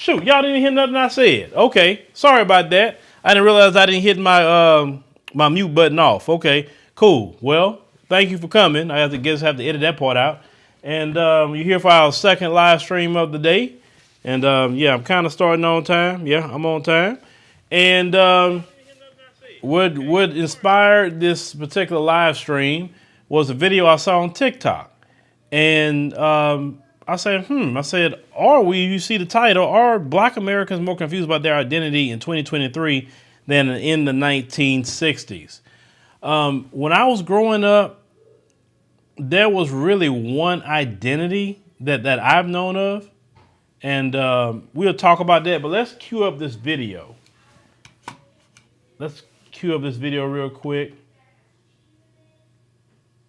Shoot, y'all didn't hear nothing I said. Okay, sorry about that. I didn't realize I didn't hit my my mute button off. Okay, cool. Well, thank you for coming. I have to edit that part out. And you're here for our second live stream of the day. And yeah, I'm kind of starting on time. Yeah, I'm on time. And what inspired this particular live stream was a video I saw on TikTok. And I said, you see the title, are Black Americans more confused about their identity in 2023 than in the 1960s? When I was growing up, there was really one identity that I've known of. And we'll talk about that, but let's cue up this video. Let's cue up this video real quick.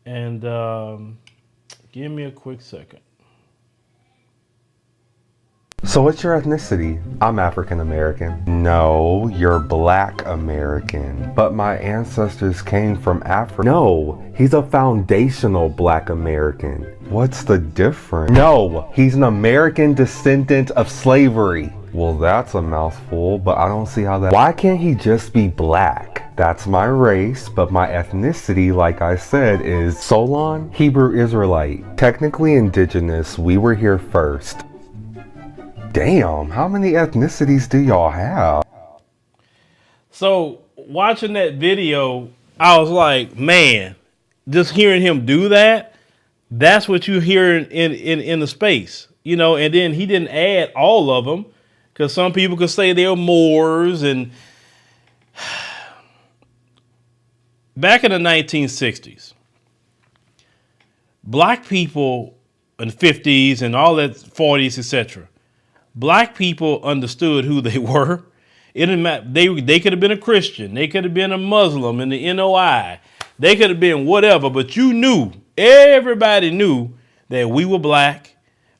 And give me a quick second. So what's your ethnicity? I'm African American. No, you're Black American. But my ancestors came from Africa. No, he's a foundational Black American. What's the difference? No, he's an American descendant of slavery. Well, that's a mouthful, but I don't see how that... Why can't he just be Black? That's my race, but my ethnicity, like I said, is Solon, Hebrew Israelite. Technically indigenous, we were here first. Damn, how many ethnicities do y'all have? So watching that video, I was like, man, just hearing him do that, that's what you hear in the space, you know. And then he didn't add all of them because some people could say they're Moors. And back in the 1960s, Black people in the 50s and all that 40s, etc. Black people understood who they were. It didn't matter. They could have been a Christian. They could have been a Muslim in the NOI. They could have been whatever, but you knew, everybody knew that we were Black.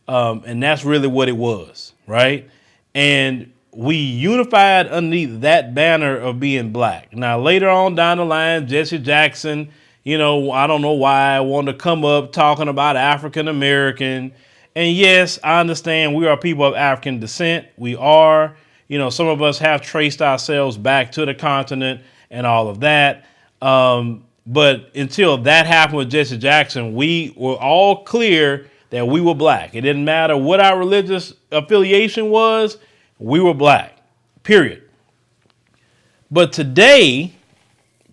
And that's really what it was, right? And we unified underneath that banner of being Black. Now, later on down the line, Jesse Jackson, you know, I don't know why I wanted to come up talking about African American. And yes, I understand we are people of African descent. We are, you know, some of us have traced ourselves back to the continent and all of that. But until that happened with Jesse Jackson, we were all clear that we were Black. It didn't matter what our religious affiliation was. We were Black, period. But today,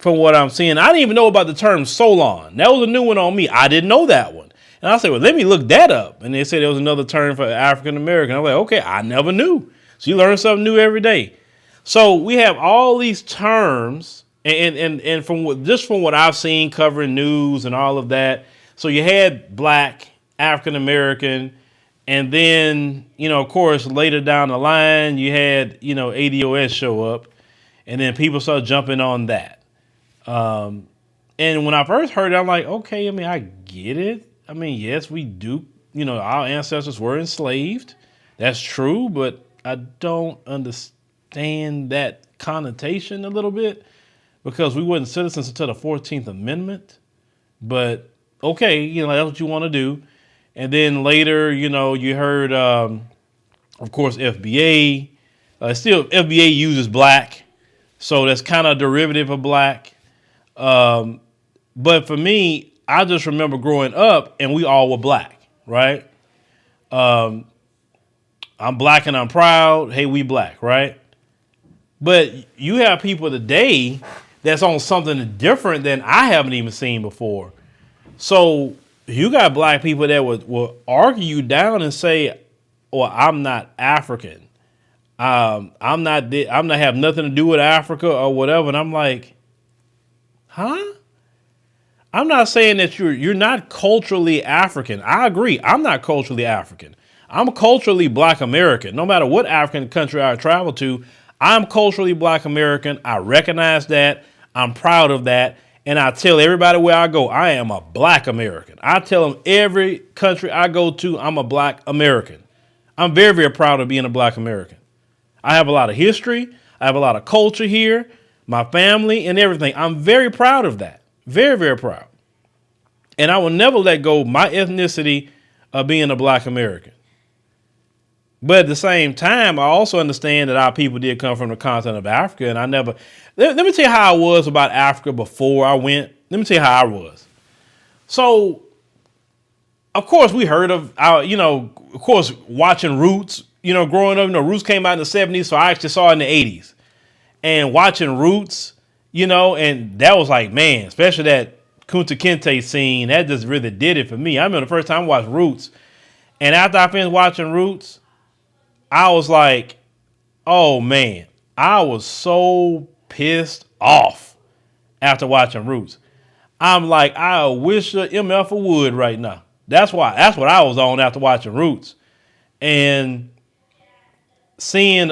from what I'm seeing, I didn't even know about the term Solon. That was a new one on me. I didn't know that one. And I said, well, let me look that up. And they said there was another term for African American. I was like, okay, I never knew. So you learn something new every day. So we have all these terms, and from what I've seen covering news and all of that. So you had Black, African American, and then, you know, of course, later down the line, you had, you know, ADOS show up, and then people started jumping on that. And when I first heard it, I'm like, okay, I mean, I get it. I mean, yes, we do. You know, our ancestors were enslaved. That's true. But I don't understand that connotation a little bit because we weren't citizens until the 14th Amendment. But OK, you know, that's what you want to do. And then later, you know, you heard, of course, FBA. Still, FBA uses Black. So that's kind of a derivative of Black. But for me, I just remember growing up and we all were Black, right? I'm Black and I'm proud. Hey, we Black, right? But you have people today that's on something different than I haven't even seen before. So you got Black people that will argue you down and say, well, I'm not African. I'm not have nothing to do with Africa or whatever. And I'm like, huh? I'm not saying that you're not culturally African. I agree. I'm not culturally African. I'm culturally Black American. No matter what African country I travel to, I'm culturally Black American. I recognize that. I'm proud of that. And I tell everybody where I go, I am a Black American. I tell them every country I go to, I'm a Black American. I'm very, very proud of being a Black American. I have a lot of history. I have a lot of culture here, my family and everything. I'm very proud of that. Very, very proud. And I will never let go of my ethnicity of being a Black American. But at the same time, I also understand that our people did come from the continent of Africa, and I never. Let me tell you how I was about Africa before I went. Let me tell you how I was. So, of course, we heard of our, of course, watching Roots. Growing up, Roots came out in the '70s, so I actually saw it in the '80s, and watching Roots, and that was like, man, especially that Kunta Kinte scene, that just really did it for me. I remember the first time I watched Roots, and after I finished watching Roots, I was like, oh man, I was so pissed off after watching Roots. I'm like, I wish a MF would right now. That's what I was on after watching Roots. And seeing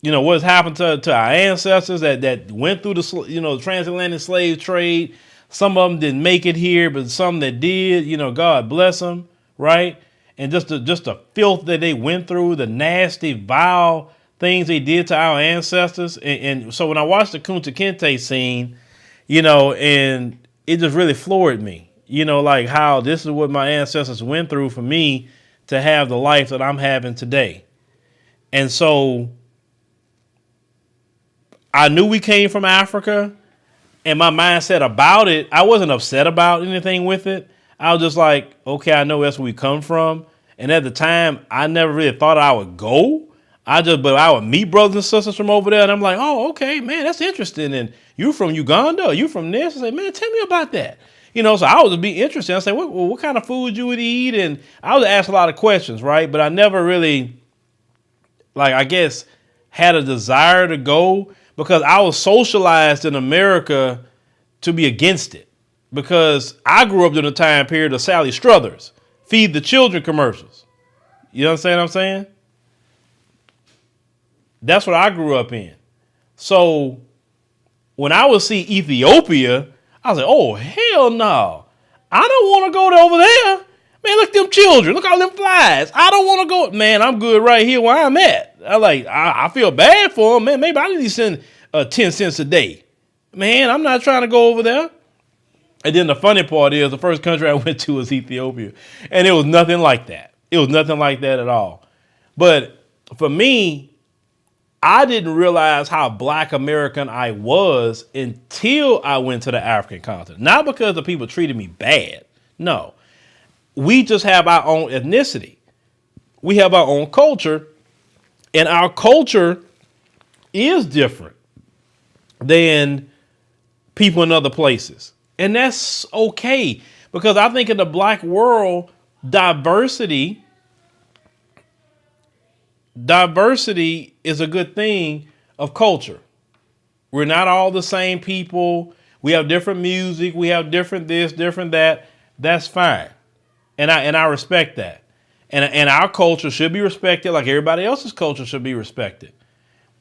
what's happened to our ancestors that went through the transatlantic slave trade. Some of them didn't make it here, but some that did, God bless them, right? And just the filth that they went through, the nasty, vile things they did to our ancestors. And so when I watched the Kunta Kinte scene, and it just really floored me, like how this is what my ancestors went through for me to have the life that I'm having today. And so I knew we came from Africa, and my mindset about it, I wasn't upset about anything with it. I was just like, okay, I know that's where we come from. And at the time, I never really thought I would go. But I would meet brothers and sisters from over there, and I'm like, oh, okay, man, that's interesting. And you from Uganda? You from this? I say, man, tell me about that. So I would just be interested. I say, what kind of food you would eat? And I would ask a lot of questions, right? But I never really, I guess, had a desire to go because I was socialized in America to be against it. Because I grew up during the time period of Sally Struthers, Feed the Children commercials. You understand what I'm saying? That's what I grew up in. So when I would see Ethiopia, I was like, oh, hell no. I don't want to go over there. Man, look at them children. Look at all them flies. I don't want to go. Man, I'm good right here where I'm at. I feel bad for them. Man, maybe I need to send 10 cents a day. Man, I'm not trying to go over there. And then the funny part is the first country I went to was Ethiopia. And it was nothing like that. It was nothing like that at all. But for me, I didn't realize how Black American I was until I went to the African continent. Not because the people treated me bad. No. We just have our own ethnicity. We have our own culture. And our culture is different than people in other places. And that's okay. Because I think in the Black world, diversity is a good thing of culture. We're not all the same people. We have different music. We have different this, different that. That's fine. And I respect that. And our culture should be respected like everybody else's culture should be respected.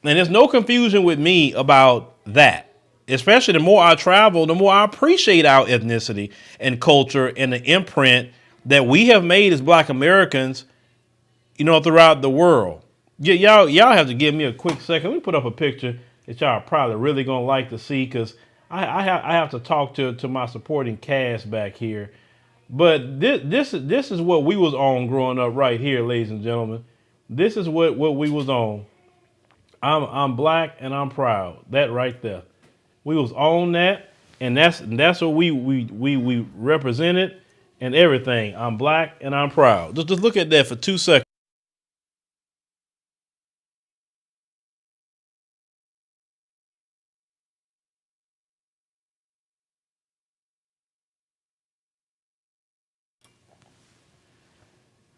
And there's no confusion with me about that. Especially the more I travel, the more I appreciate our ethnicity and culture and the imprint that we have made as Black Americans, throughout the world. Y'all have to give me a quick second. Let me put up a picture that y'all are probably really gonna like to see because I have to talk to my supporting cast back here. But this is what we was on growing up right here, ladies and gentlemen. This is what we was on. I'm Black and I'm proud. That right there. We was on that, and that's what we represented and everything. I'm Black and I'm proud. Just look at that for 2 seconds.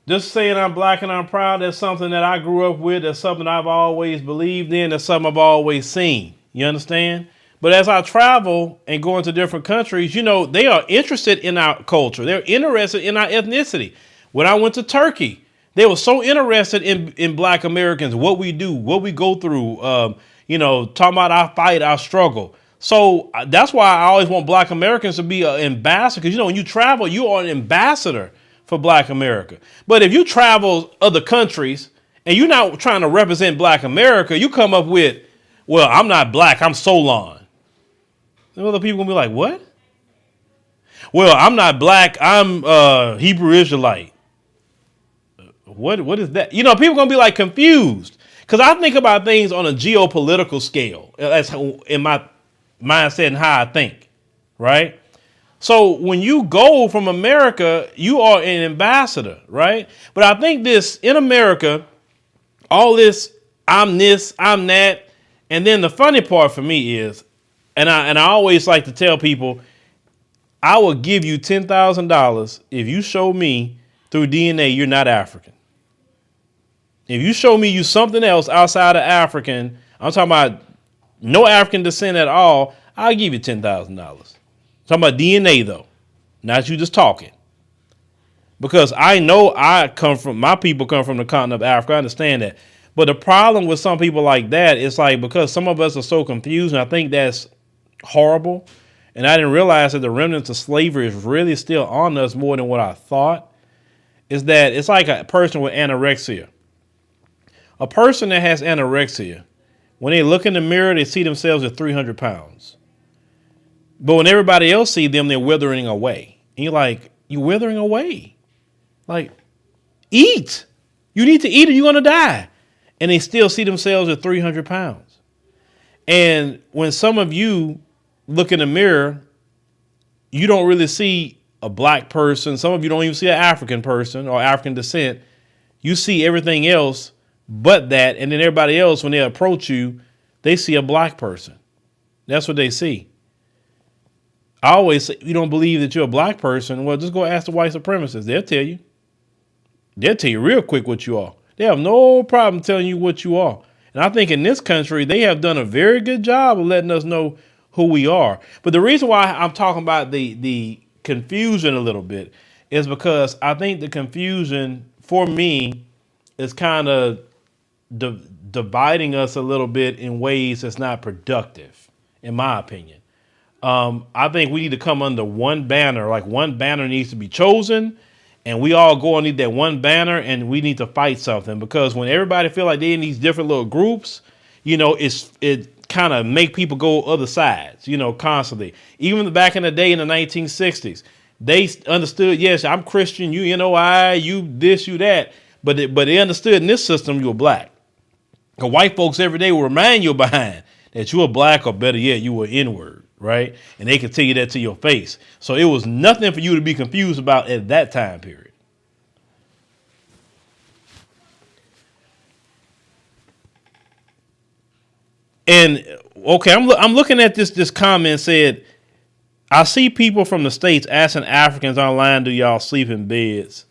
Just saying I'm Black and I'm proud, that's something that I grew up with. That's something I've always believed in. That's something I've always seen. You understand? But as I travel and go into different countries, they are interested in our culture. They're interested in our ethnicity. When I went to Turkey, they were so interested in Black Americans, what we do, what we go through, talking about our fight, our struggle. So that's why I always want Black Americans to be an ambassador. Because, when you travel, you are an ambassador for Black America. But if you travel other countries and you're not trying to represent Black America, you come up with, well, I'm not Black, I'm Solon. And other people gonna be like, what? Well, I'm not Black, I'm Hebrew Israelite. what is that? You know, people gonna be like confused because I think about things on a geopolitical scale. That's in my mindset and how I think, right? So when you go from America, you are an ambassador, right? But I think this in America, all this, I'm that. And then the funny part for me is, and I always like to tell people, I will give you $10,000 if you show me through DNA you're not African. If you show me you something else outside of African, I'm talking about no African descent at all, I'll give you $10,000. Talking about DNA though, not you just talking. Because I know my people come from the continent of Africa. I understand that. But the problem with some people like that is like, because some of us are so confused, and I think that's horrible. And I didn't realize that the remnants of slavery is really still on us more than what I thought. Is that it's like a person with anorexia. A person that has anorexia, when they look in the mirror, they see themselves at 300 pounds. But when everybody else sees them, they're withering away. And you're like, you withering away? Like, eat. You need to eat or you're going to die. And they still see themselves at 300 pounds. And when some of you look in the mirror, you don't really see a black person. Some of you don't even see an African person or African descent. You see everything else but that. And then everybody else, when they approach you, they see a black person. That's what they see. I always say, you don't believe that you're a black person? Well, just go ask the white supremacists. They'll tell you. They'll tell you real quick what you are. They have no problem telling you what you are. And I think in this country, they have done a very good job of letting us know who we are. But the reason why I'm talking about the confusion a little bit is because I think the confusion for me is kind of dividing us a little bit in ways that's not productive, in my opinion. I think we need to come under one banner. Like one banner needs to be chosen. And we all go underneath that one banner and we need to fight something, because when everybody feel like they're in these different little groups, you know, it kind of make people go other sides, you know, constantly. Even back in the day in the 1960s, they understood, yes, I'm Christian, you NOI, you this, you that. But they understood in this system you were black. Because white folks every day will remind you behind that you were black, or better yet, you were N-word. Right? And they can tell you that to your face. So it was nothing for you to be confused about at that time period. And okay, I'm looking at this comment said, I see people from the States asking Africans online, do y'all sleep in beds?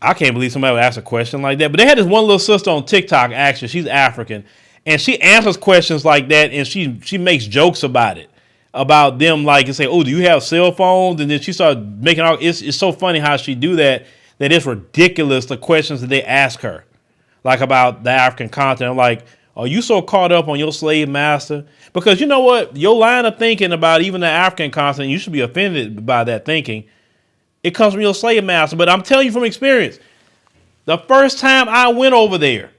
I can't believe somebody would ask a question like that. But they had this one little sister on TikTok, actually, she's African. And she answers questions like that, and she makes jokes about it, about them, like, and say, "Oh, do you have cell phones?" And then she started making all. It's so funny how she do that. That it's ridiculous the questions that they ask her, like about the African continent. I'm like, are you so caught up on your slave master? Because you know what, your line of thinking about even the African continent, you should be offended by that thinking. It comes from your slave master. But I'm telling you from experience, the first time I went over there,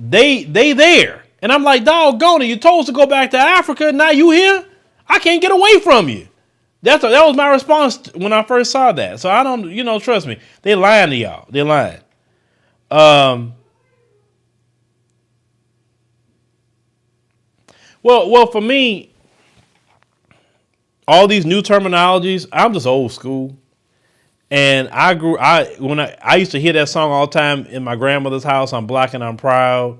They there. And I'm like, doggone it, you told us to go back to Africa. Now you here? I can't get away from you. That was my response when I first saw that. So I don't, trust me. They lying to y'all. They're lying. Well, for me, all these new terminologies, I'm just old school. And I used to hear that song all the time in my grandmother's house. I'm black and I'm proud.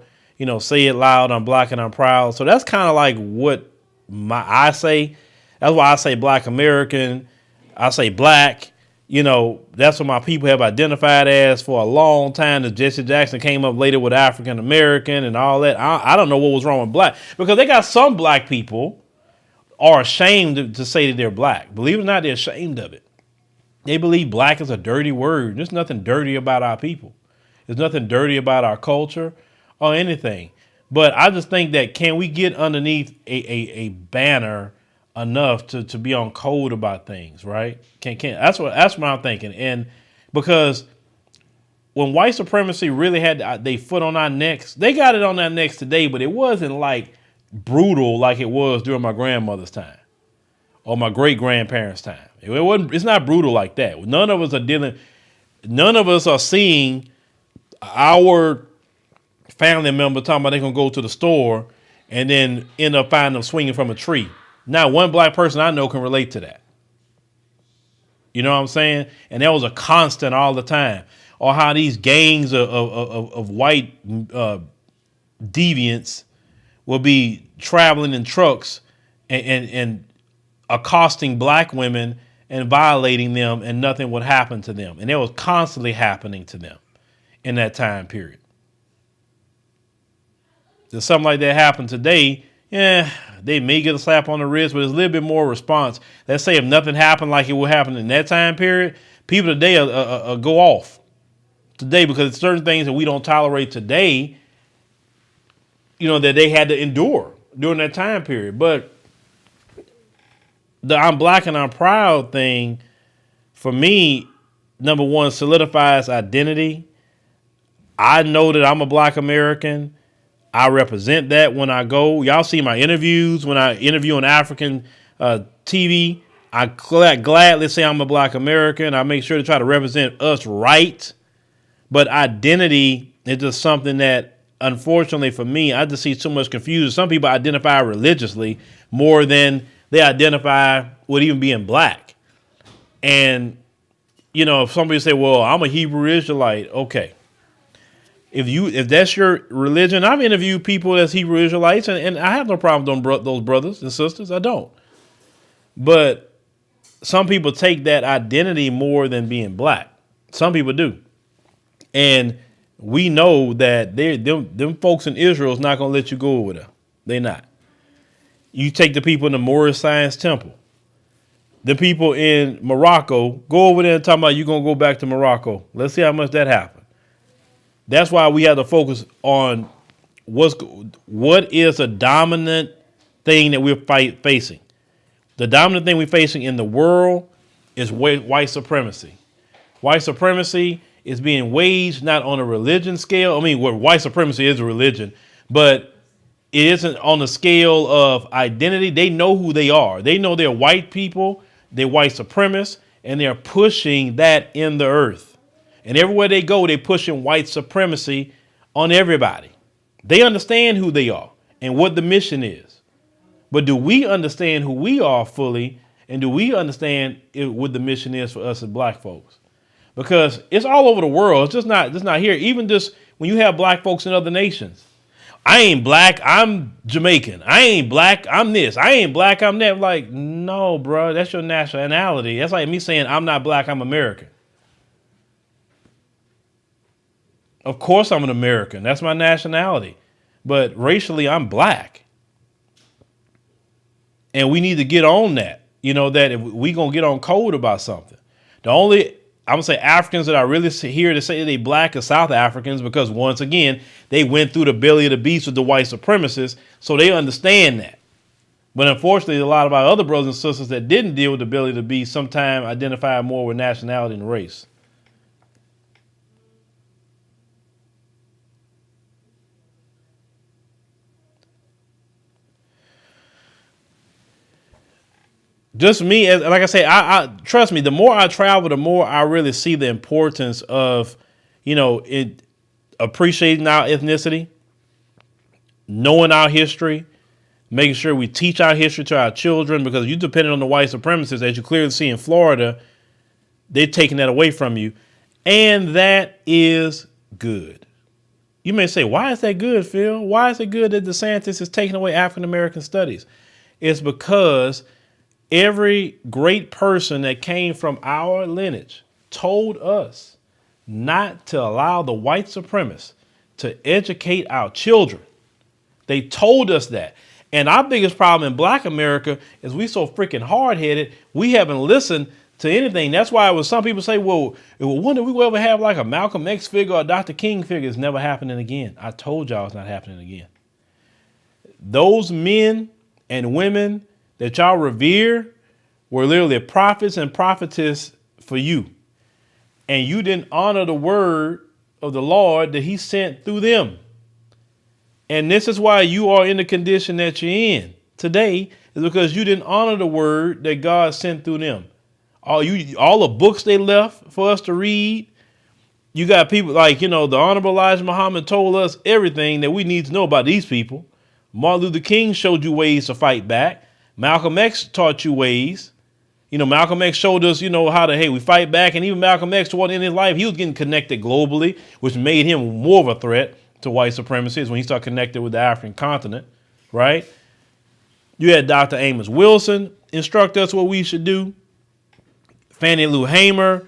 Say it loud. I'm black and I'm proud. So that's kind of like what I say. That's why I say black American. I say black. That's what my people have identified as for a long time. That Jesse Jackson came up later with African American and all that. I don't know what was wrong with black, because they got some black people are ashamed to say that they're black. Believe it or not, they're ashamed of it. They believe black is a dirty word. There's nothing dirty about our people. There's nothing dirty about our culture or anything. But I just think that, can we get underneath a banner enough to be on code about things, right? That's what I'm thinking. And because when white supremacy really had their foot on our necks, they got it on our necks today, but it wasn't like brutal like it was during my grandmother's time or my great grandparents' time. It's not brutal like that. None of us are dealing. None of us are seeing our family member talking about they're going to go to the store and then end up finding them swinging from a tree. Now, one black person I know can relate to that. You know what I'm saying? And that was a constant all the time. Or how these gangs of white deviants will be traveling in trucks and accosting black women and violating them, and nothing would happen to them. And it was constantly happening to them in that time period. If something like that happened today, yeah, they may get a slap on the wrist, but there's a little bit more response. Let's say if nothing happened like it would happen in that time period, people today go off today, because it's certain things that we don't tolerate today, that they had to endure during that time period. But the I'm black and I'm proud thing, for me, number one, solidifies identity. I know that I'm a black American. I represent that when I go. Y'all see my interviews when I interview on African TV. I gladly say I'm a black American. I make sure to try to represent us right. But identity is just something that, unfortunately for me, I just see so much confusion. Some people identify religiously more than they identify with even being black. And, if somebody say, well, I'm a Hebrew Israelite. Okay. If that's your religion, I've interviewed people as Hebrew Israelites, and I have no problem with those brothers and sisters. I don't. But some people take that identity more than being black. Some people do. And we know that them folks in Israel is not going to let you go over there. They're not. You take the people in the Moorish Science Temple. The people in Morocco, go over there and talk about you're going to go back to Morocco. Let's see how much that happens. That's why we have to focus on what is a dominant thing that we're facing. The dominant thing we're facing in the world is white supremacy. White supremacy is being waged not on a religion scale. I mean, white supremacy is a religion, but it isn't on the scale of identity. They know who they are. They know they're white people, they're white supremacists, and they're pushing that in the earth. And everywhere they go, they're pushing white supremacy on everybody. They understand who they are and what the mission is. But do we understand who we are fully? And do we understand what the mission is for us as black folks? Because it's all over the world. It's just not here. Even just when you have black folks in other nations. I ain't black, I'm Jamaican. I ain't black, I'm this. I ain't black, I'm that. Like, no, bro, that's your nationality. That's like me saying I'm not black, I'm American. Of course I'm an American. That's my nationality. But racially, I'm black. And we need to get on that. That if we going to get on code about something. The only, I'm going to say Africans that I really hear to say they black are South Africans, because once again, they went through the belly of the beast with the white supremacists. So they understand that. But unfortunately, a lot of our other brothers and sisters that didn't deal with the belly of the beast sometimes identify more with nationality than race. Just me, like I say, I trust me. The more I travel, the more I really see the importance of, appreciating our ethnicity, knowing our history, making sure we teach our history to our children. Because you depending on the white supremacists, as you clearly see in Florida, they're taking that away from you, and that is good. You may say, why is that good, Phil? Why is it good that DeSantis is taking away African American studies? It's because every great person that came from our lineage told us not to allow the white supremacists to educate our children. They told us that. And our biggest problem in black America is we so freaking hard-headed, we haven't listened to anything. That's why when some people say, well, when do we ever have like a Malcolm X figure or a Dr. King figure? It's never happening again. I told y'all it's not happening again. Those men and women that y'all revere were literally prophets and prophetess for you. And you didn't honor the word of the Lord that he sent through them. And this is why you are in the condition that you're in today, is because you didn't honor the word that God sent through them. All the books they left for us to read, You got people like, the Honorable Elijah Muhammad told us everything that we need to know about these people. Martin Luther King showed you ways to fight back. Malcolm X taught you ways. Malcolm X showed us, how to, hey, we fight back. And even Malcolm X, toward the end of his life, he was getting connected globally, which made him more of a threat to white supremacy is when he started connected with the African continent, right? You had Dr. Amos Wilson instruct us what we should do. Fannie Lou Hamer,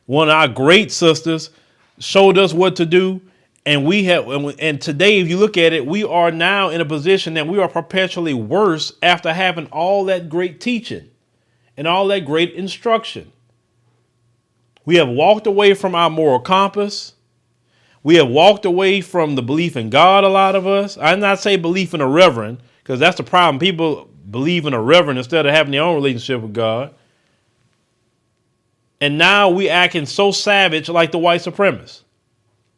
one of our great sisters, showed us what to do. And today, if you look at it, we are now in a position that we are perpetually worse after having all that great teaching and all that great instruction. We have walked away from our moral compass. We have walked away from the belief in God, a lot of us. I did not say belief in a reverend, because that's the problem. People believe in a reverend instead of having their own relationship with God. And now we acting so savage like the white supremacists.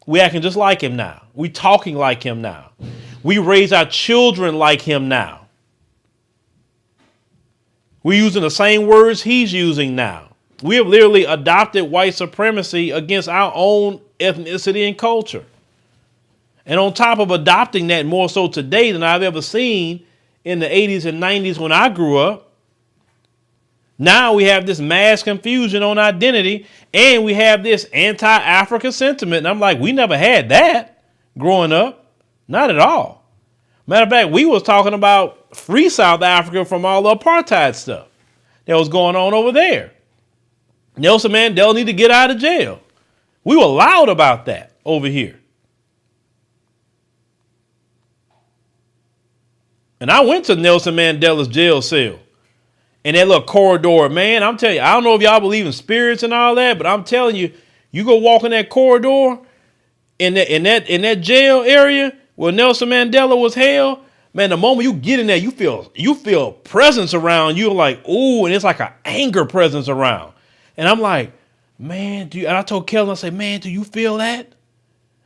We acting just like him now. We talking like him now. We raise our children like him now. We're using the same words he's using now. We have literally adopted white supremacy against our own ethnicity and culture. And on top of adopting that more so today than I've ever seen in the 80s and 90s when I grew up, now we have this mass confusion on identity, and we have this anti-African sentiment. And I'm like, we never had that growing up. Not at all. Matter of fact, we was talking about free South Africa from all the apartheid stuff that was going on over there. Nelson Mandela need to get out of jail. We were loud about that over here. And I went to Nelson Mandela's jail cell. And that little corridor, man, I'm telling you, I don't know if y'all believe in spirits and all that, but I'm telling you, you go walk in that corridor in that jail area where Nelson Mandela was held, man, the moment you get in there, you feel presence around you, like, ooh, and it's like an anger presence around. And I'm like, man, and I told Kellen, I said, man, do you feel that?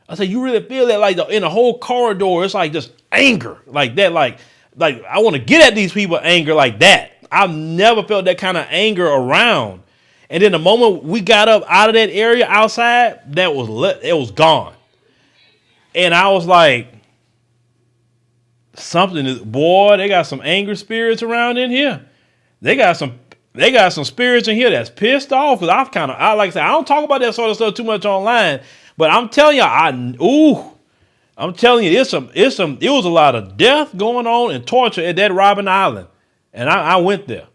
I said, you really feel that? Like in the whole corridor, it's like just anger like that. Like I want to get at these people anger like that. I've never felt that kind of anger around. And then the moment we got up out of that area outside, it was gone. And I was like, boy, they got some anger spirits around in here. They got some spirits in here that's pissed off. Cause like I said, I don't talk about that sort of stuff too much online, but I'm telling you, I'm telling you, it was a lot of death going on and torture at that Robben Island. And I went there.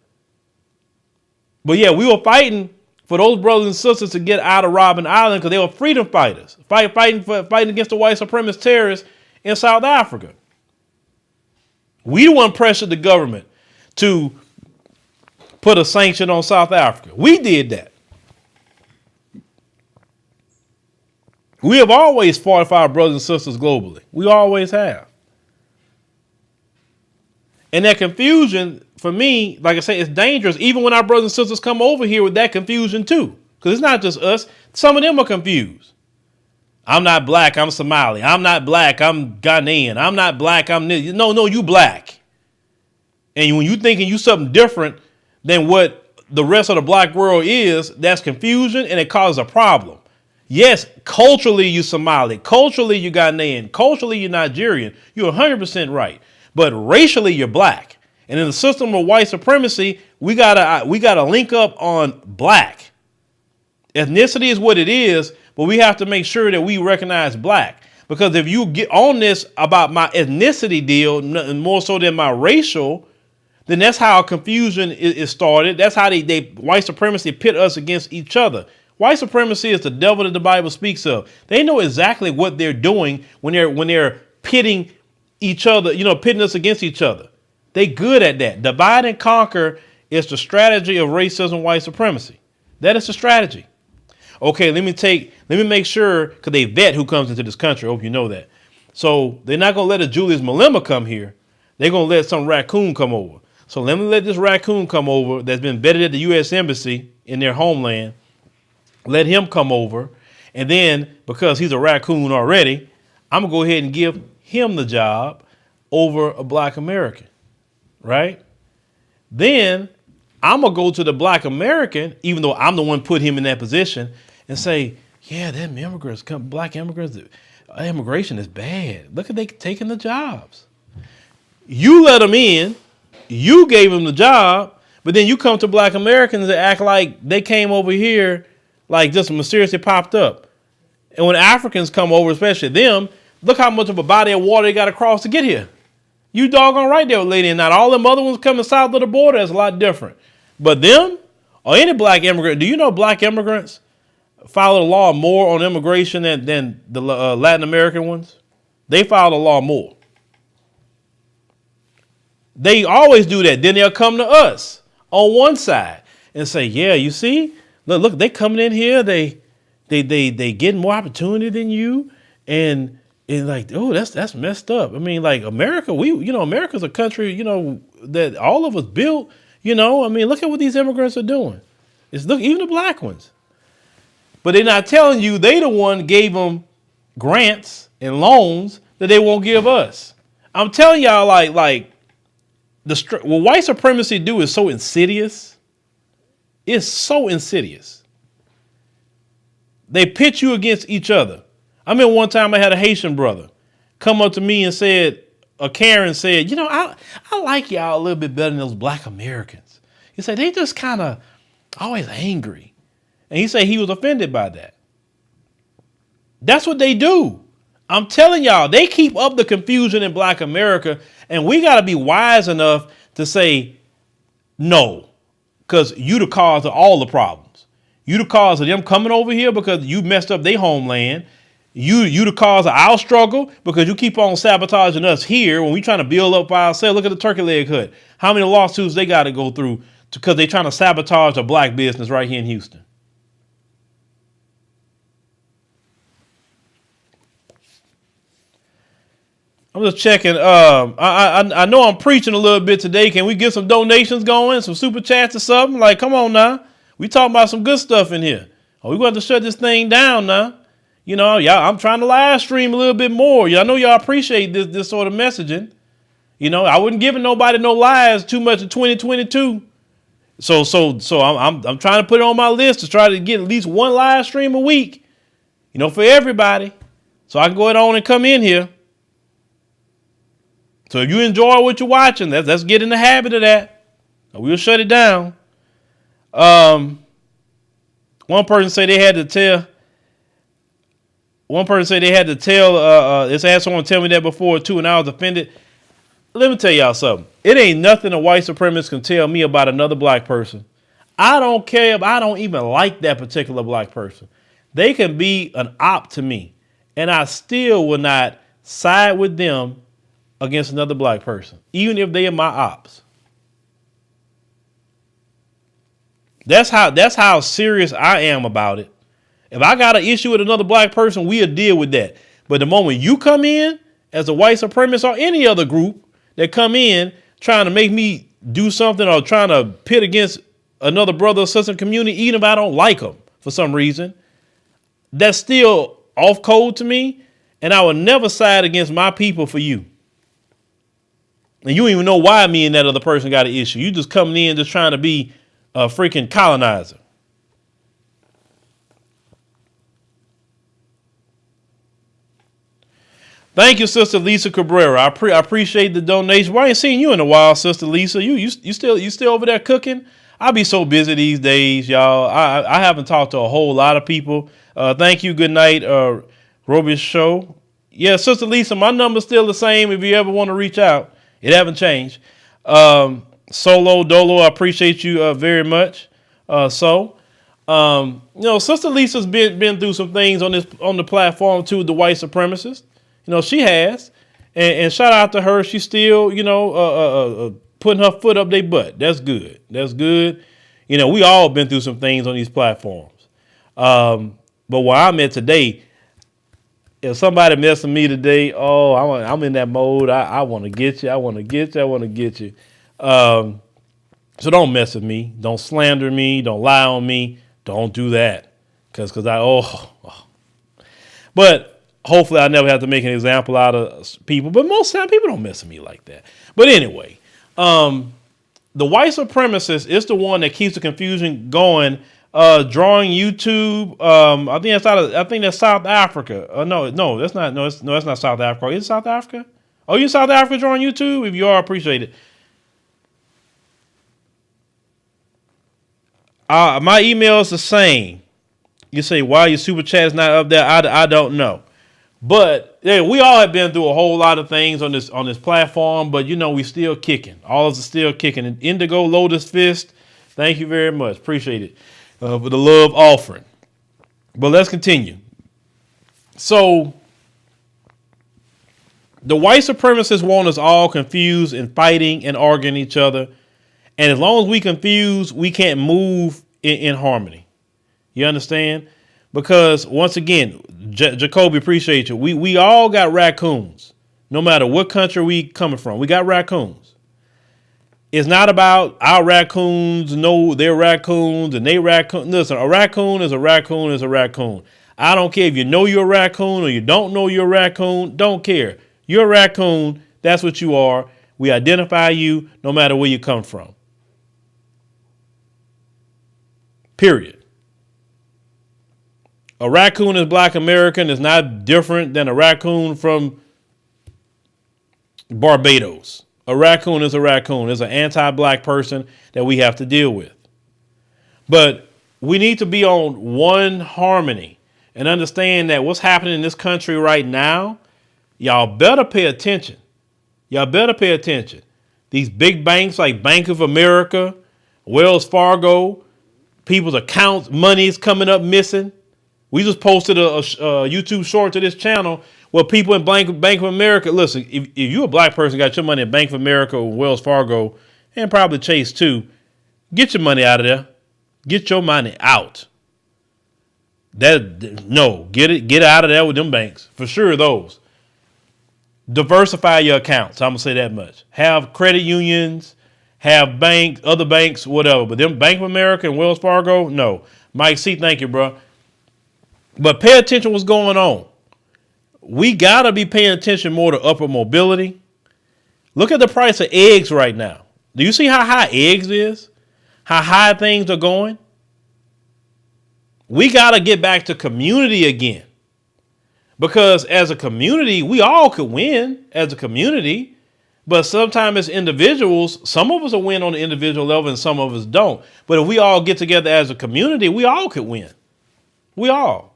But yeah, we were fighting for those brothers and sisters to get out of Robben Island because they were freedom fighters, fighting against the white supremacist terrorists in South Africa. We the one pressured the government to put a sanction on South Africa. We did that. We have always fought for our brothers and sisters globally. We always have. And that confusion, for me, like I say, it's dangerous even when our brothers and sisters come over here with that confusion too. Because it's not just us. Some of them are confused. I'm not black, I'm Somali. I'm not black, I'm Ghanaian. I'm not black, I'm this. No, you black. And when you thinking you something different than what the rest of the black world is, that's confusion and it causes a problem. Yes, culturally you Somali, culturally you Ghanaian, culturally you're Nigerian. You're 100% right. But racially, you're black. And in the system of white supremacy, we gotta link up on black. Ethnicity is what it is, but we have to make sure that we recognize black. Because if you get on this about my ethnicity deal, more so than my racial, then that's how confusion is started. That's how they white supremacy pit us against each other. White supremacy is the devil that the Bible speaks of. They know exactly what they're doing when they're pitting each other, pitting us against each other. They good at that. Divide and conquer is the strategy of racism, white supremacy. That is the strategy. Okay, let me make sure, because they vet who comes into this country. I hope you know that. So they're not going to let a Julius Malema come here. They're going to let some raccoon come over. So let me let this raccoon come over that's been vetted at the U.S. Embassy in their homeland. Let him come over. And then, because he's a raccoon already, I'm going to go ahead and give him the job over a black American, right? Then I'm going to go to the black American, even though I'm the one put him in that position, and say, yeah, them immigrants, black immigrants, immigration is bad. Look at they taking the jobs. You let them in, you gave them the job, but then you come to black Americans and act like they came over here, like just mysteriously popped up. And when Africans come over, especially them, look how much of a body of water they got to cross to get here. You doggone right there, lady. And not all them other ones coming south of the border, that's a lot different. But them, or any black immigrant, do you know black immigrants follow the law more on immigration than the Latin American ones? They follow the law more. They always do that. Then they'll come to us on one side and say, yeah, you see, look, they coming in here. They getting more opportunity than you. And like, oh, that's messed up. I mean, like America, America's a country, that all of us built, I mean, look at what these immigrants are doing. Even the black ones. But they're not telling you they the one gave them grants and loans that they won't give us. I'm telling y'all, like what white supremacy do is so insidious. It's so insidious. They pit you against each other. I mean, one time I had a Haitian brother come up to me and said, Karen said, I like y'all a little bit better than those black Americans. He said, they just kind of always angry. And he said he was offended by that. That's what they do. I'm telling y'all, they keep up the confusion in black America, and we got to be wise enough to say no, because you the cause of all the problems. You the cause of them coming over here because you messed up their homeland. You the cause of our struggle because you keep on sabotaging us here when we trying to build up ourselves. Look at the turkey leg hut. How many lawsuits they got to go through because they trying to sabotage a black business right here in Houston. I'm just checking. I know I'm preaching a little bit today. Can we get some donations going, some super chats or something? Like, come on now. We talking about some good stuff in here. Oh, we going to shut this thing down now. Y'all, I'm trying to live stream a little bit more. I know y'all appreciate this sort of messaging. I wasn't giving nobody no lies too much in 2022. So I'm trying to put it on my list to try to get at least one live stream a week, for everybody. So I can go ahead on and come in here. So if you enjoy what you're watching, let's get in the habit of that. We'll shut it down. One person said they had to tell. It's had someone tell me that before too, and I was offended. Let me tell y'all something. It ain't nothing a white supremacist can tell me about another black person. I don't care if I don't even like that particular black person. They can be an op to me, and I still will not side with them against another black person, even if they are my ops. That's how serious I am about it. If I got an issue with another black person, we'll deal with that. But the moment you come in as a white supremacist or any other group that come in trying to make me do something or trying to pit against another brother or sister community, even if I don't like them for some reason, that's still off code to me. And I will never side against my people for you. And you don't even know why me and that other person got an issue. You just coming in just trying to be a freaking colonizer. Thank you, Sister Lisa Cabrera. I appreciate the donation. Well, I ain't seen you in a while, Sister Lisa. You still over there cooking? I be so busy these days, y'all. I haven't talked to a whole lot of people. Thank you. Good night, Robi's show. Yeah, Sister Lisa, my number's still the same if you ever want to reach out. It haven't changed. Solo Dolo, I appreciate you very much. Sister Lisa's been through some things on the platform too, the white supremacist. She has. And shout out to her. She's still, putting her foot up their butt. That's good. That's good. We all been through some things on these platforms. But where I'm at today, if somebody mess with me today, I'm in that mode. I want to get you. I want to get you. I want to get you. So don't mess with me. Don't slander me. Don't lie on me. Don't do that. Because But hopefully I never have to make an example out of people. But most of the time people don't mess with me like that. But anyway, the white supremacist is the one that keeps the confusion going Drawing YouTube. I think that's South Africa. No, that's not. No, that's not South Africa. Is it South Africa? Oh, you in South Africa drawing YouTube? If you are, appreciate it. My email is the same. You say why your super chat is not up there? I don't know. But yeah, we all have been through a whole lot of things on this platform, but we still kicking. All of us are still kicking. And Indigo Lotus Fist, thank you very much. Appreciate it for the love offering. But let's continue. So the white supremacists want us all confused and fighting and arguing each other. And as long as we confused, we can't move in harmony. You understand? Because once again, Jacoby, appreciate you. We all got raccoons. No matter what country we coming from, we got raccoons. It's not about our raccoons, no, they're raccoons and they raccoon. Listen, a raccoon is a raccoon is a raccoon. I don't care if you know you're a raccoon or you don't know you're a raccoon. Don't care. You're a raccoon. That's what you are. We identify you no matter where you come from. Period. A raccoon is Black American is not different than a raccoon from Barbados. A raccoon is a raccoon. It's an anti-Black person that we have to deal with. But we need to be on one harmony and understand that what's happening in this country right now, y'all better pay attention. Y'all better pay attention. These big banks like Bank of America, Wells Fargo, people's accounts, money is coming up missing. We just posted a YouTube short to this channel where people in Bank of America, listen, if you're a Black person, got your money in Bank of America or Wells Fargo and probably Chase too, get your money out of there. Get your money out. Get it out of there with them banks. For sure, those. Diversify your accounts. I'm going to say that much. Have credit unions, have banks, other banks, whatever. But them Bank of America and Wells Fargo, no. Mike C, thank you, bro. But pay attention what's going on. We got to be paying attention more to upper mobility. Look at the price of eggs right now. Do you see how high eggs is? How high things are going? We got to get back to community again. Because as a community, we all could win as a community. But sometimes as individuals, some of us will win on the individual level and some of us don't. But if we all get together as a community, we all could win. We all.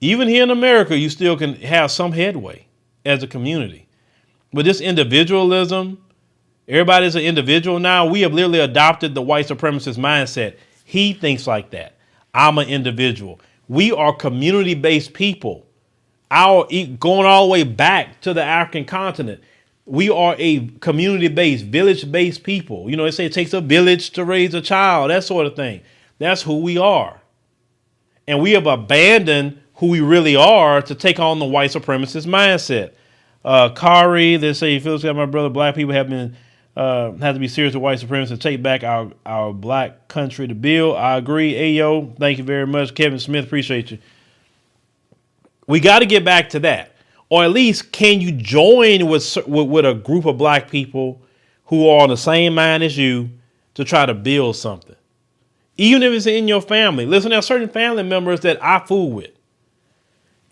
Even here in America, you still can have some headway as a community. But this individualism, everybody's an individual now. We have literally adopted the white supremacist mindset. He thinks like that. I'm an individual. We are community-based people. Going all the way back to the African continent, we are a community-based, village-based people. They say it takes a village to raise a child, that sort of thing. That's who we are. And we have abandoned who we really are to take on the white supremacist mindset. Kari, they say, Phillip Scott, my brother, Black people have to be serious with white supremacists to take back our Black country to build. I agree. Ayo, thank you very much. Kevin Smith, appreciate you. We got to get back to that. Or at least, can you join with a group of Black people who are on the same mind as you to try to build something? Even if it's in your family. Listen, there are certain family members that I fool with.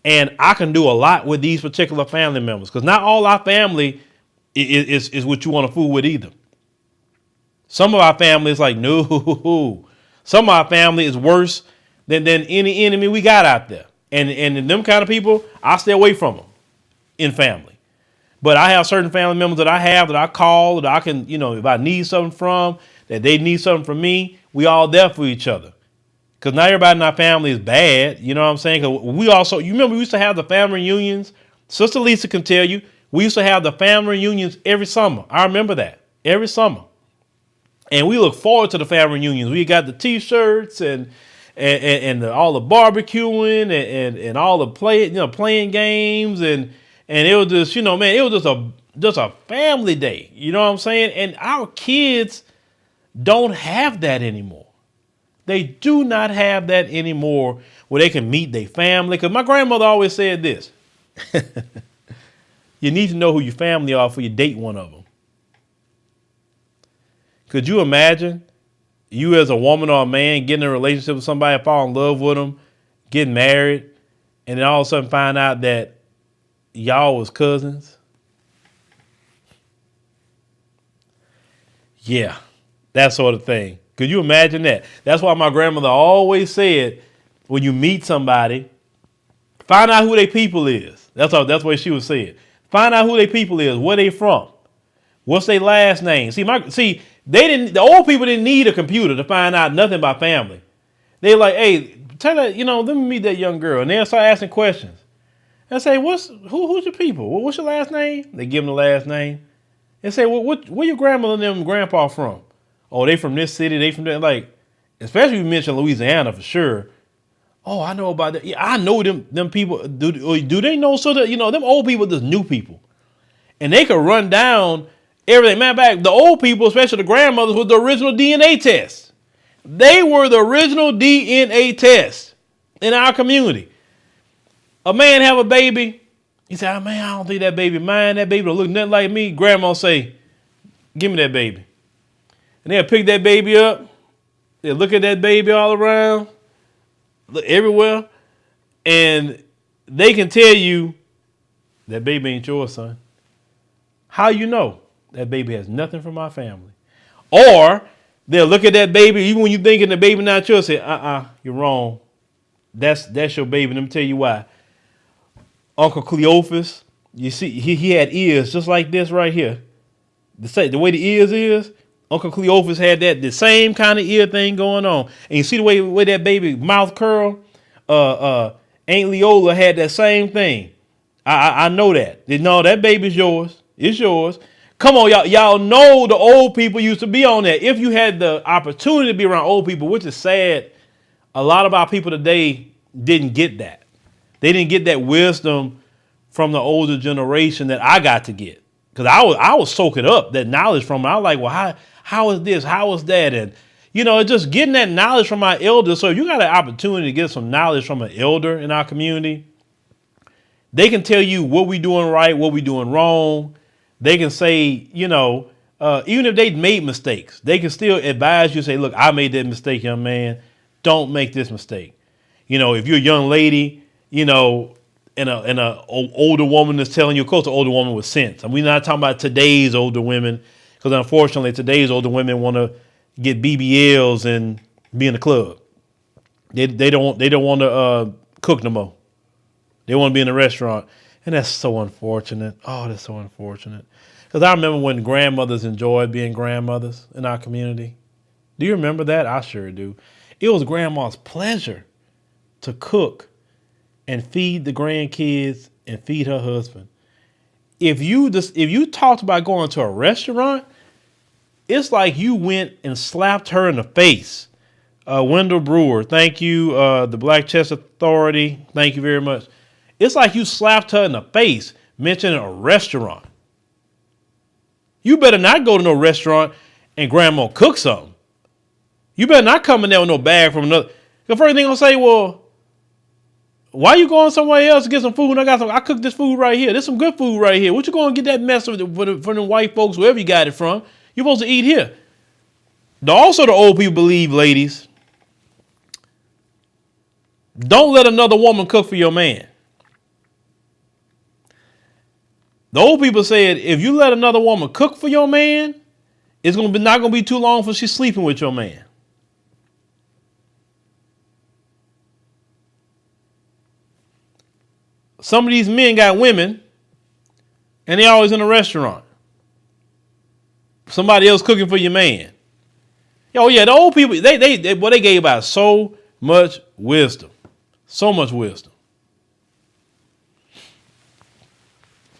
And I can do a lot with these particular family members because not all our family is what you want to fool with either. Some of our family is like, no. Some of our family is worse than any enemy we got out there. And them kind of people, I stay away from them in family. But I have certain family members that I call, that I can, if I need something from, that they need something from me, we all there for each other. Because not everybody in our family is bad. You know what I'm saying? Because we also, you remember we used to have the family reunions. Sister Lisa can tell you, we used to have the family reunions every summer. I remember that. Every summer. And we look forward to the family reunions. We got the T-shirts and all the barbecuing and all the playing games. And it was just, it was just a family day. You know what I'm saying? And our kids don't have that anymore. They do not have that anymore where they can meet their family. Because my grandmother always said this. You need to know who your family are before you date one of them. Could you imagine you as a woman or a man getting in a relationship with somebody, fall in love with them, getting married, and then all of a sudden find out that y'all was cousins? Yeah, that sort of thing. Could you imagine that? That's why my grandmother always said, when you meet somebody, find out who their people is. That's what she would say. Find out who their people is, where they from, what's their last name. The old people didn't need a computer to find out nothing about family. They like, hey, tell her, let me meet that young girl, and they'll start asking questions. And say, who's your people? What's your last name? They give them the last name. And say, well, where your grandmother and them grandpa from? Oh, they from this city. They from that. Like, especially if you mention Louisiana for sure. Oh, I know about that. Yeah, I know them people. Do they know? So that, them old people, just new people. And they could run down everything. Matter of fact, the old people, especially the grandmothers, was the original DNA test. They were the original DNA test in our community. A man have a baby. He said, oh, man, I don't think that baby mine. That baby don't look nothing like me. Grandma say, give me that baby. And they'll pick that baby up. They'll look at that baby all around, look everywhere. And they can tell you, that baby ain't yours, son. How you know? That baby has nothing from my family. Or they'll look at that baby, even when you thinking the baby not yours, say, you're wrong. That's your baby. Let me tell you why. Uncle Cleophas, you see, he had ears just like this right here. The way the ears is, Uncle Cleophas had the same kind of ear thing going on. And you see the way that baby mouth curl? Aunt Leola had that same thing. I know that. No, that baby's yours. It's yours. Come on, y'all know the old people used to be on that. If you had the opportunity to be around old people, which is sad, a lot of our people today didn't get that. They didn't get that wisdom from the older generation that I got to get. Because I was soaking up that knowledge from them. I was like, well, how is this? How is that? And, just getting that knowledge from my elders. So if you got an opportunity to get some knowledge from an elder in our community, they can tell you what we doing right, what we doing wrong. They can say, even if they made mistakes, they can still advise you, say, look, I made that mistake, young man. Don't make this mistake. If you're a young lady, and a older woman that's telling you, of course, an older woman with sense. And we're not talking about today's older women, because unfortunately, today's older women want to get BBLs and be in the club. They don't want to cook no more. They want to be in a restaurant, and that's so unfortunate. Oh, that's so unfortunate. Because I remember when grandmothers enjoyed being grandmothers in our community. Do you remember that? I sure do. It was grandma's pleasure to cook and feed the grandkids and feed her husband. If you talked about going to a restaurant, it's like you went and slapped her in the face. Wendell Brewer, thank you. The Black Chess Authority, thank you very much. It's like you slapped her in the face mentioning a restaurant. You better not go to no restaurant and grandma cook something. You better not come in there with no bag from another. The first thing I'll say, well, why you going somewhere else to get some food? And I cooked this food right here. There's some good food right here. What you going to get that mess from the white folks, wherever you got it from? You're supposed to eat here. Also, the old people believe, ladies, don't let another woman cook for your man. The old people said, if you let another woman cook for your man, it's not going to be too long for she's sleeping with your man. Some of these men got women, and they always in a restaurant. Somebody else cooking for your man. Oh yeah, the old people, they gave out so much wisdom. So much wisdom.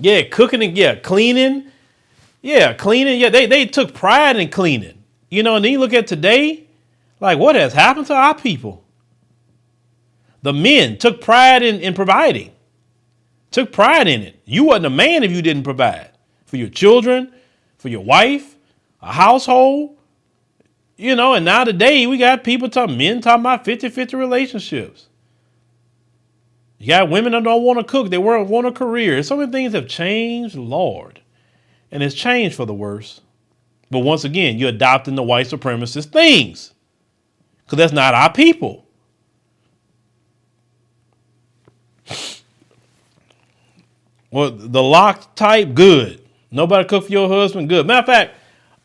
Yeah, cooking and cleaning. Yeah, cleaning. Yeah, they took pride in cleaning. And then you look at today, like what has happened to our people? The men took pride in providing. Took pride in it. You wasn't a man if you didn't provide for your children, for your wife, a household. And now today we got men talking about 50-50 relationships. You got women that don't want to cook. They want a career. So many things have changed, Lord. And it's changed for the worse. But once again, you're adopting the white supremacist things. because that's not our people. Well, the locked type, good. Nobody cook for your husband, good. Matter of fact,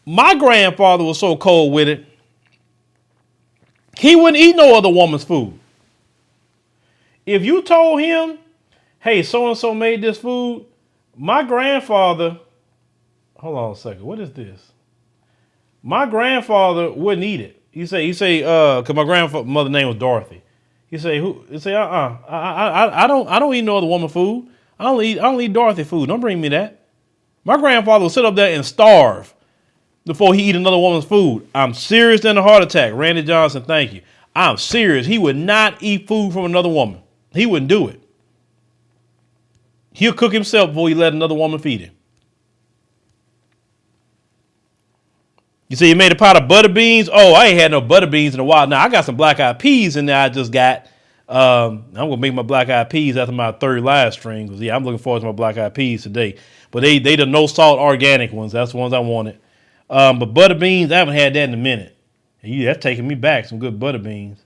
my grandfather was so cold with it, he wouldn't eat no other woman's food. If you told him, hey, so-and-so made this food, my grandfather, hold on a second, what is this? My grandfather wouldn't eat it. He say, cause my grandmother's name was Dorothy. He say, I don't eat no other woman food. I don't eat Dorothy food. Don't bring me that. My grandfather would sit up there and starve before he eat another woman's food. I'm serious than a heart attack. Randy Johnson, thank you. I'm serious. He would not eat food from another woman. He wouldn't do it. He'll cook himself before he let another woman feed him. You say you made a pot of butter beans? Oh, I ain't had no butter beans in a while. Now I got some black eyed peas in there I just got. I'm gonna make my black eyed peas after my third live stream. Cause yeah, I'm looking forward to my black eyed peas today. But they the no salt organic ones. That's the ones I wanted. But butter beans, I haven't had that in a minute. And that's taking me back. Some good butter beans.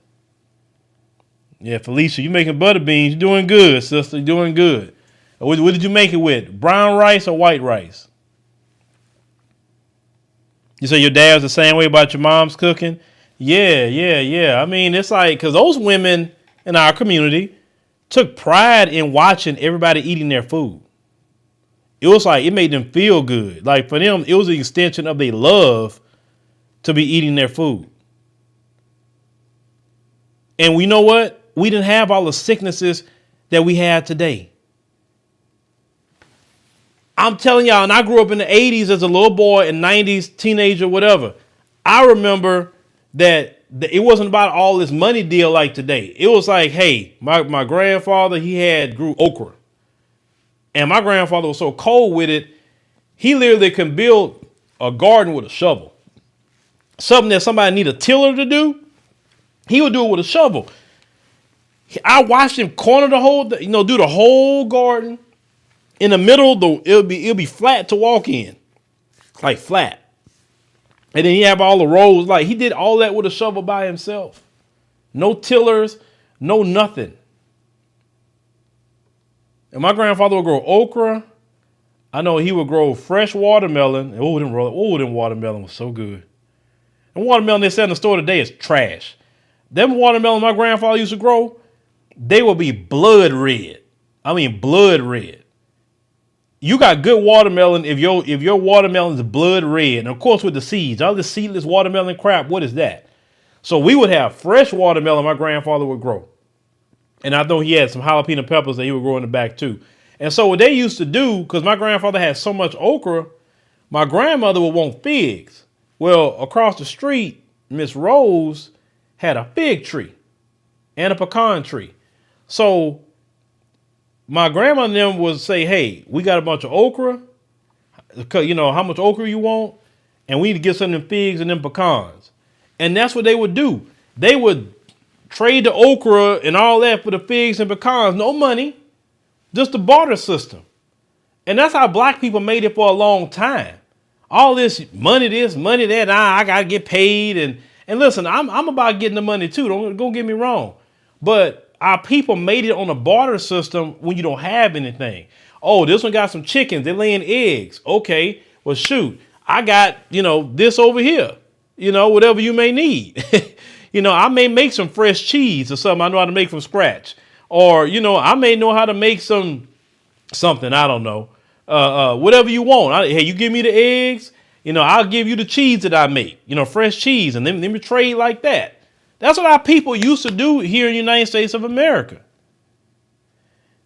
Yeah, Felicia, you making butter beans. You're doing good, sister. You're doing good. What did you make it with? Brown rice or white rice? You say your dad's the same way about your mom's cooking? Yeah. I mean, it's like, because those women in our community took pride in watching everybody eating their food. It was like, it made them feel good. Like for them, it was an extension of their love to be eating their food. And we know what? We didn't have all the sicknesses that we have today. I'm telling y'all, and I grew up in the 80s as a little boy and 90s teenager, whatever. I remember that it wasn't about all this money deal like today. It was like, hey, my grandfather, grew okra. And my grandfather was so cold with it, he literally can build a garden with a shovel. Something that somebody need a tiller to do, he would do it with a shovel. I watched him corner do the whole garden. In the middle, though, it'll be flat to walk in, like flat. And then he have all the rows. Like he did all that with a shovel by himself. No tillers, no nothing. And my grandfather would grow okra. I know he would grow fresh watermelon. Oh, them watermelon was so good. And watermelon they sell in the store today is trash. Them watermelon my grandfather used to grow, they will be blood red. I mean blood red. You got good watermelon if your watermelon is blood red. And of course with the seeds, all this seedless watermelon crap, what is that? So we would have fresh watermelon my grandfather would grow. And I know he had some jalapeno peppers that he would grow in the back too. And so what they used to do, because my grandfather had so much okra, my grandmother would want figs. Well, across the street, Miss Rose had a fig tree and a pecan tree. So my grandma and them would say, hey, we got a bunch of okra. You know, how much okra you want? And we need to get some of them figs and them pecans. And that's what they would do. They would trade the okra and all that for the figs and pecans. No money, just the barter system. And that's how black people made it for a long time. All this, money that, I got to get paid. And listen, I'm about getting the money too. Don't get me wrong. But our people made it on a barter system when you don't have anything. Oh, this one got some chickens. They're laying eggs. Okay, well, shoot, I got, this over here, whatever you may need. I may make some fresh cheese or something I know how to make from scratch. Or, I may know how to make something, I don't know, whatever you want. Hey, you give me the eggs, I'll give you the cheese that I make, fresh cheese, and then we trade like that. That's what our people used to do here in the United States of America.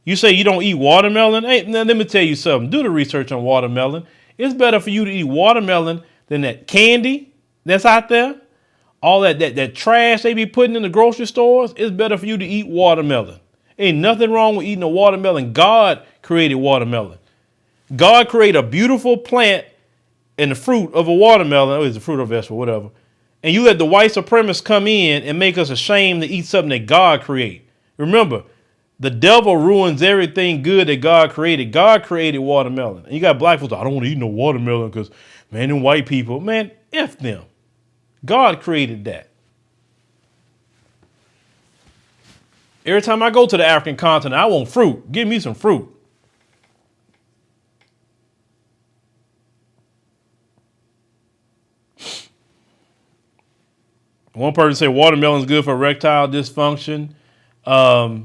You say you don't eat watermelon? Hey, now let me tell you something. Do the research on watermelon. It's better for you to eat watermelon than that candy that's out there. All that trash they be putting in the grocery stores. It's better for you to eat watermelon. Ain't nothing wrong with eating a watermelon. God created watermelon. God created a beautiful plant and the fruit of a watermelon. Oh, it's a fruit or vegetable, whatever. And you let the white supremacists come in and make us ashamed to eat something that God created. Remember, the devil ruins everything good that God created. God created watermelon. And you got black folks, I don't want to eat no watermelon because, man, them white people, man, F them. God created that. Every time I go to the African continent, I want fruit. Give me some fruit. One person said watermelon is good for erectile dysfunction. I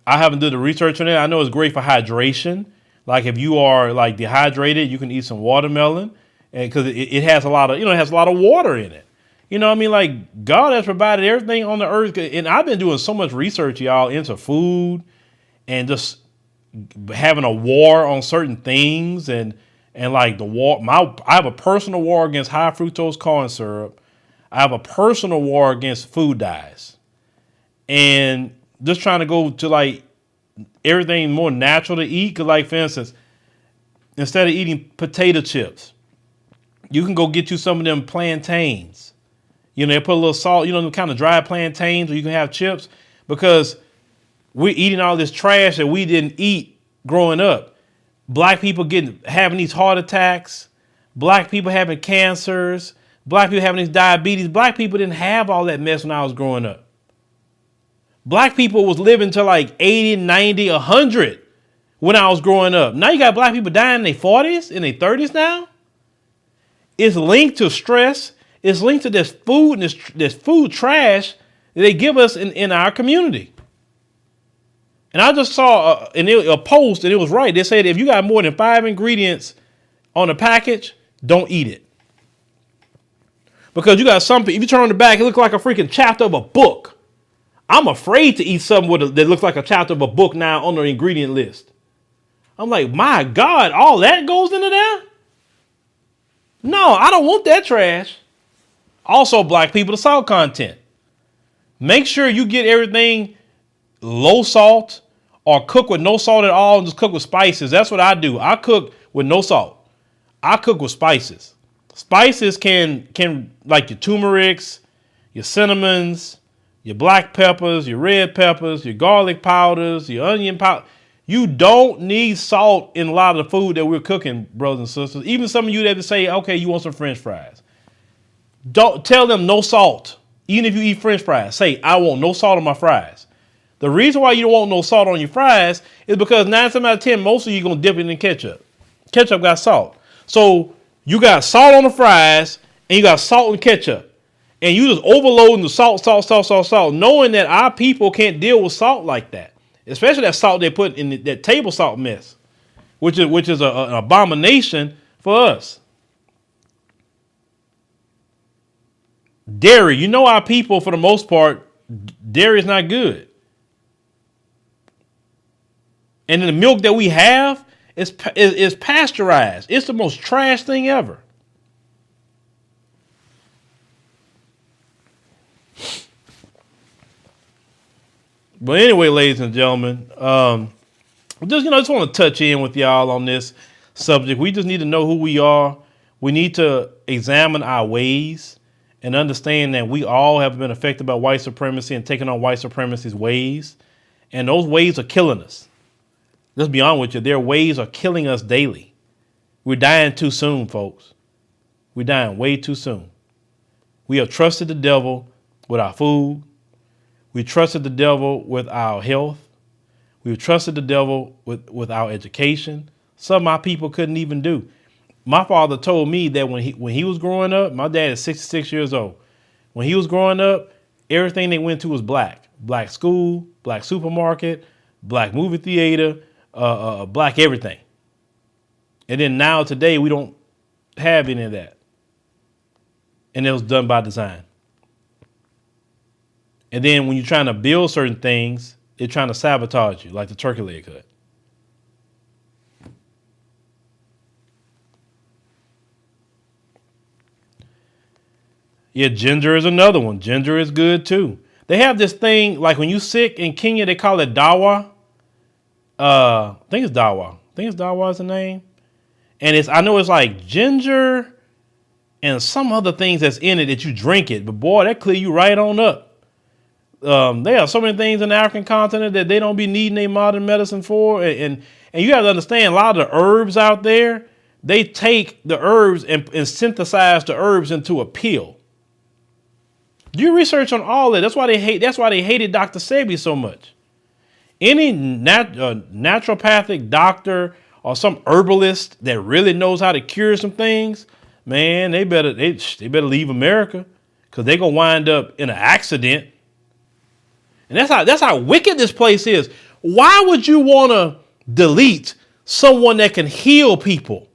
haven't done the research on it. I know it's great for hydration. Like if you are like dehydrated, you can eat some watermelon, and because it has a lot of it has a lot of water in it. You know what I mean? Like God has provided everything on the earth, and I've been doing so much research, y'all, into food and just having a war on certain things and like the war. I have a personal war against high fructose corn syrup. I have a personal war against food dyes, and just trying to go to like everything more natural to eat. Cause like for instance, instead of eating potato chips, you can go get you some of them plantains. They put a little salt, them kind of dried plantains, or you can have chips, because we're eating all this trash that we didn't eat growing up. Black people having these heart attacks, black people having cancers, black people having these diabetes. Black people didn't have all that mess when I was growing up. Black people was living to like 80, 90, 100 when I was growing up. Now you got black people dying in their 40s, in their 30s now. It's linked to stress. It's linked to this food and this food trash that they give us in our community. And I just saw a post, and it was right. They said if you got more than 5 ingredients on a package, don't eat it. Because you got something, if you turn on the back, it looks like a freaking chapter of a book. I'm afraid to eat something that looks like a chapter of a book now on the ingredient list. I'm like, my God, all that goes into there? No, I don't want that trash. Also, black people, the salt content. Make sure you get everything low salt or cook with no salt at all and just cook with spices. That's what I do. I cook with no salt. I cook with spices. Spices can like your turmerics, your cinnamons, your black peppers, your red peppers, your garlic powders, your onion powder. You don't need salt in a lot of the food that we're cooking, brothers and sisters. Even some of you that say, okay, you want some French fries. Don't tell them no salt. Even if you eat French fries, say, I want no salt on my fries. The reason why you don't want no salt on your fries is because 9 times out of 10, most of you are going to dip it in ketchup. Ketchup got salt. So you got salt on the fries and you got salt and ketchup. And you just overloading the salt, knowing that our people can't deal with salt like that. Especially that salt they put in that table salt mess, which is an abomination for us. Dairy, our people, for the most part, dairy is not good. And the milk that we have is pasteurized. It's the most trash thing ever. But anyway, ladies and gentlemen, I just want to touch in with y'all on this subject. We just need to know who we are. We need to examine our ways and understand that we all have been affected by white supremacy and taking on white supremacy's ways. And those ways are killing us. Let's be honest with you. Their ways are killing us daily. We're dying too soon, folks. We're dying way too soon. We have trusted the devil with our food. We trusted the devil with our health. We trusted the devil with our education. Some of my people couldn't even do. My father told me that when he was growing up, my dad is 66 years old. When he was growing up, everything they went to was black. Black school, black supermarket, black movie theater, black everything. And then now today, we don't have any of that. And it was done by design. And then when you're trying to build certain things, they're trying to sabotage you, like the turkey leg hut. Yeah, ginger is another one. Ginger is good too. They have this thing, like when you're sick in Kenya, they call it dawa. I think it's dawa. Dawa is the name. And I know it's like ginger and some other things that's in it that you drink it. But boy, that clear you right on up. There are so many things in the African continent that they don't be needing a modern medicine for. And you have to understand, a lot of the herbs out there, they take the herbs and synthesize the herbs into a pill. Do research on all that. That's why they hated Dr. Sebi so much. Any naturopathic doctor or some herbalist that really knows how to cure some things, man, they better leave America, because they're gonna wind up in an accident. And that's how wicked this place is. Why would you want to delete someone that can heal people?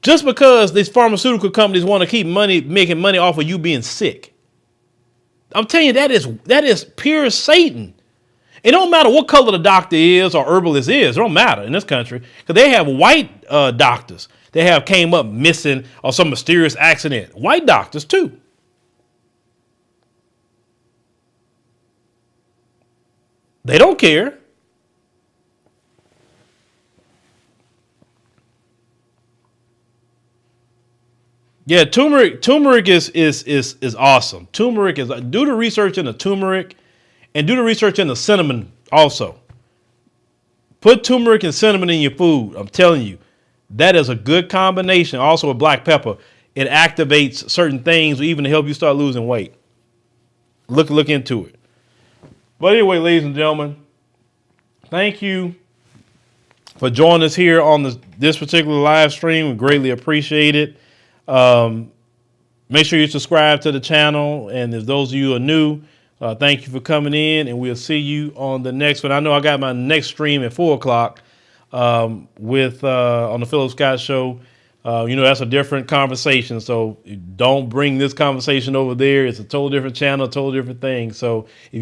Just because these pharmaceutical companies want to keep making money off of you being sick. I'm telling you, that is pure Satan. It don't matter what color the doctor is or herbalist is. It don't matter in this country, because they have white doctors. They have came up missing or some mysterious accident. White doctors too. They don't care. Yeah, turmeric is awesome. Turmeric is, do the research into turmeric and do the research into cinnamon also. Put turmeric and cinnamon in your food. I'm telling you, that is a good combination. Also with black pepper, it activates certain things, even to help you start losing weight. Look into it. But anyway, ladies and gentlemen, thank you for joining us here on this particular live stream. We greatly appreciate it. Make sure you subscribe to the channel. And if those of you are new, thank you for coming in, and we'll see you on the next one. I know I got my next stream at 4:00 on the Phillip Scott show. That's a different conversation. So don't bring this conversation over there. It's a total different channel, total different thing. So if